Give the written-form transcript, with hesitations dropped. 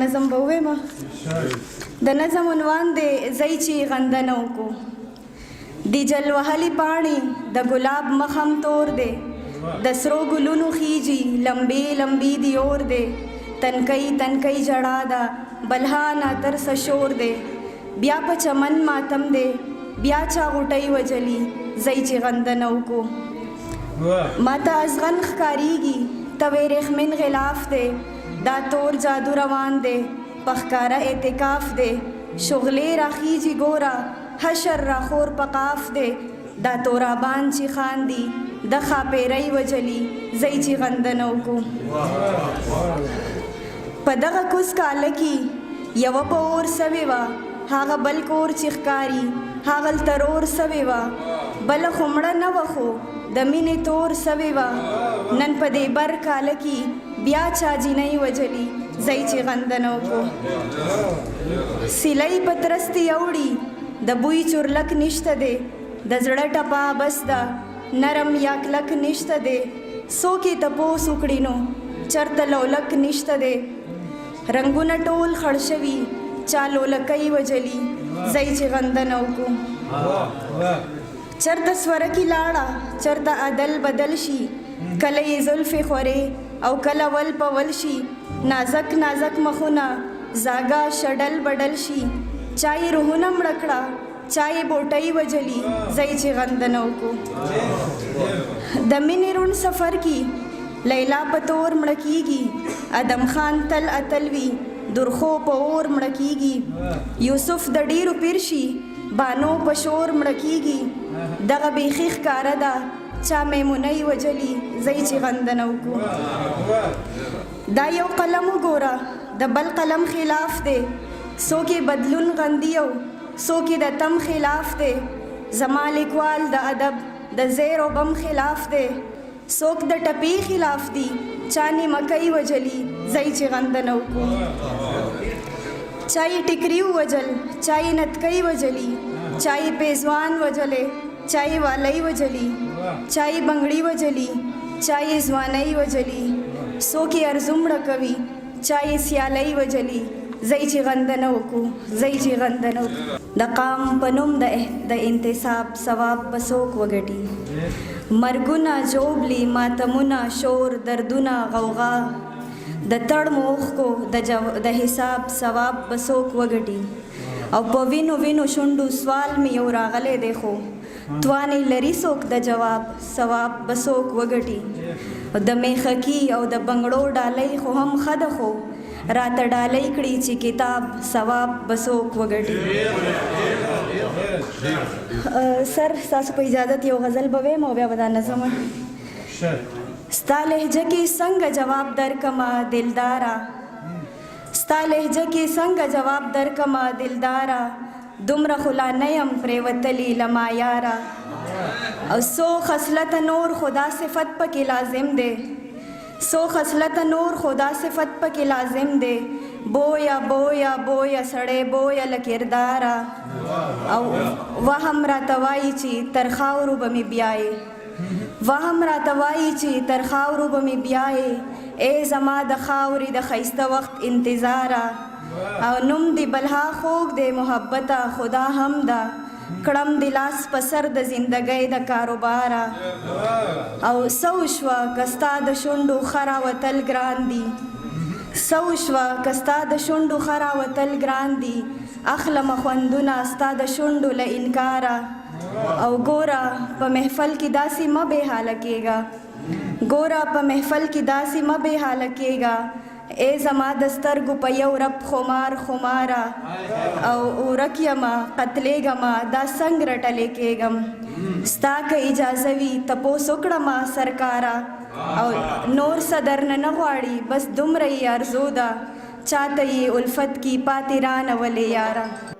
نظم بوي ما د نظم عنوان دی زئی چی غندنو کو دی جل وهلی پانی د ګلاب مخم تور دی د سرو ګلونو خيجي لمبي لمبي دی اور دی تنکئی تنکئی جڑا دا بلهانا تر سشور دی بیا په چمن ماتم دی بیا چا غټي وجلی زئی چی غندنو کو ماتا ازغن خکاریږي تویرخ من غلاف دی دا تور جادو روان دے پخکارا اعتکاف دے شغلے راخیجی گورا حشر را خور پقاف دے دا تورا بان چی خاندی دخا پیرئی وجلی زئی چی غندنو کو پدغا کس کالکی یو پا اور سویوا هاغا بلکور چیخکاری هاغل ترور سویوا بل خمڑا نوخو دمین تور سویوا نن پدے بر کالکی بیا چا جنئی وجلی زئی چی غندنو کو سیلئی پترستی اوڑی د بوئی چورلک نشت دے د زړه ټپا بس دا نرم یا کلک نشت دے سو کی تپو سوکڑینو چرت لولک نشت دے رنگون ټول خړشوي چا لولکئی وجلی زئی چی غندنو کو چرت سورکی لاړه چرت عدل بدل شي کله زلف خورے او کله ول په ول شي نازک نازک مخونه زاګه شډل بډل شي چای روحونه مړکړه چای بوټي وجلی زئی چی غندنو کو د مینې رون سفر کی لیلا پتور مړکیږي ادم خان تل اتلوي درخو په اور مړکیږي یوسف د ډیرو پیرشي بانو پشور مړکیږي دغه بیخي ښکاره ده چا میمونی وجلی زئی چی غندنو کو دا یو قلم وګوره د بل قلم خلاف دی سو کې بدلون غندیو سو کې د تم خلاف دی زما لیکوال د ادب د زیر و بم خلاف دی سوک د ټپی خلاف دی چانی مکئی وجلی زئی چی غندنو کو چای ټکری وجل چای نتکئی وجلی چای پیزوان وجلے چای والی وجلی چای بنگڑی وجلی چای زوانئی وجلی سو کی ارزمړه کوي چای سیالئی وجلی زئی چی غندنو کو زئی چی غندنو د قام پنوم د انتصاب ثواب بسوک وګټي مرګونه جوبلی ماتمونه شور دردونه غوغا د تړ موخ کو د حساب ثواب بسوک وګټي او په وینو وینو شونډو سوال می یو راغله دیخو توانی لري څوک د جواب ثواب بسوک وګټي د میخکی او د بنگړو ډالۍ خو هم خد خو راته ډالۍ کړي چې کتاب ثواب بسوک وګټي سر تاسو په اجازه یو غزل به وایم او بیا به دا نظم ستا لهجه کې څنګه جواب درکما دلدارا ستا لهجه کې څنګه جواب درکما دلدارا دومره خلا نیم پریوتلی لما یارا او سو خصلت نور خدا صفت پکې لازم دے سو خصلت نور خدا صفت پکې لازم دے بویا بویا بویا سړی بویا لکردارا او وهم را توای چې تر خاورو به می بیاي وهم را توای چې تر خاورو به می بیاي ای زما د خاورې د خیسته وخت انتظارا او نوم دی بلها خوږ دی محبته خدا هم دا کړم دی لاس په سر د زندګۍ د کاروبارا او سو شوه کستا د شونډو خرا وتل ګران دي سو شوه کستا د شونډو خرا وتل ګران دي اخلم خوندونه ستا د شونډو له انکارا او ګورا په محفل کې داسې مه بې حاله کېږه ګورا په محفل کې داسې مه بې حاله کېږه ای زما د سترګو په یو رب خمار خمارا او ورک یما قتلیږما دا څنګه رټلی کېږم ستا که اجازه وي تپوس وکړما سرکارا او نور څه درنه نه غواړي بس دومره یې ارزو ده چاته یې الفت کی پاتې رانه ولې یاره